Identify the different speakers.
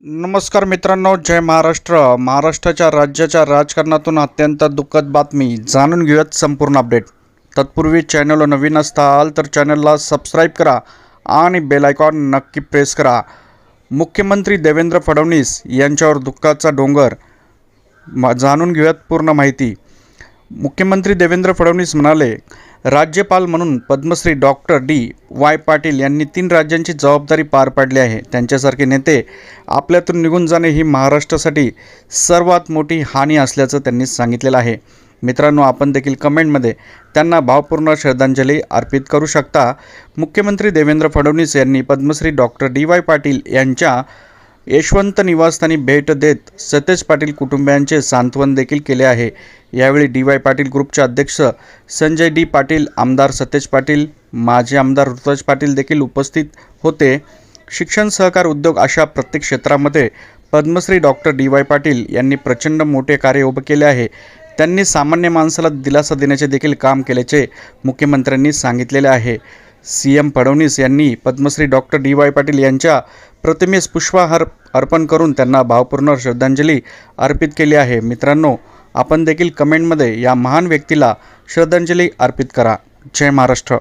Speaker 1: नमस्कार मित्रांनो, जय महाराष्ट्र. महाराष्ट्राच्या राज्याच्या राजकारणातून अत्यंत दुःखद बातमी जाणून घेऊयात संपूर्ण अपडेट. तत्पूर्वी चॅनलला नवीन असाल तर चॅनलला सबस्क्राईब करा आणि बेल आयकॉन नक्की प्रेस करा. मुख्यमंत्री देवेंद्र फडणवीस यांच्यावर दुःखाचा डोंगर. जाणून घेऊयात पूर्ण माहिती. मुख्यमंत्री देवेंद्र फडणवीस म्हणाले, राज्यपाल म्हणून पद्मश्री डॉक्टर डी.वाय. पाटील यांनी 3 राज्यांची जबाबदारी पार पाडली आहे. त्यांच्यासारखे नेते आपल्यातून निघून जाणे ही महाराष्ट्रासाठी सर्वात मोठी हानी असल्याचं त्यांनी सांगितलेलं आहे. मित्रांनो, आपण देखील कमेंटमध्ये त्यांना भावपूर्ण श्रद्धांजली अर्पित करू शकता. मुख्यमंत्री देवेंद्र फडणवीस यांनी पद्मश्री डॉक्टर डी.वाय. पाटील यांच्या यशवंत निवासस्थानी भेट देत सतेज पाटील कुटुंबियांचे सांत्वन देखील केले आहे. यावेळी डी.वाय. पाटील ग्रुपचे अध्यक्ष संजय डी. पाटील, आमदार सतेज पाटील, माजी आमदार ऋतुराज पाटील देखील उपस्थित होते. शिक्षण, सहकार, उद्योग अशा प्रत्येक क्षेत्रामध्ये पद्मश्री डॉक्टर डी.वाय. पाटील यांनी प्रचंड मोठे कार्य उभे केले आहे. त्यांनी सामान्य माणसाला दिलासा देण्याचे देखील काम केल्याचे मुख्यमंत्र्यांनी सांगितलेले आहे. सीएम फडणवीस यांनी पद्मश्री डॉक्टर डी.वाय. पाटील यांच्या प्रतिमेस पुष्पहार अर्पण करून त्यांना भावपूर्ण श्रद्धांजली अर्पित केली आहे. मित्रांनो, आपण देखील कमेंटमध्ये या महान व्यक्तीला श्रद्धांजली अर्पित करा. जय महाराष्ट्र.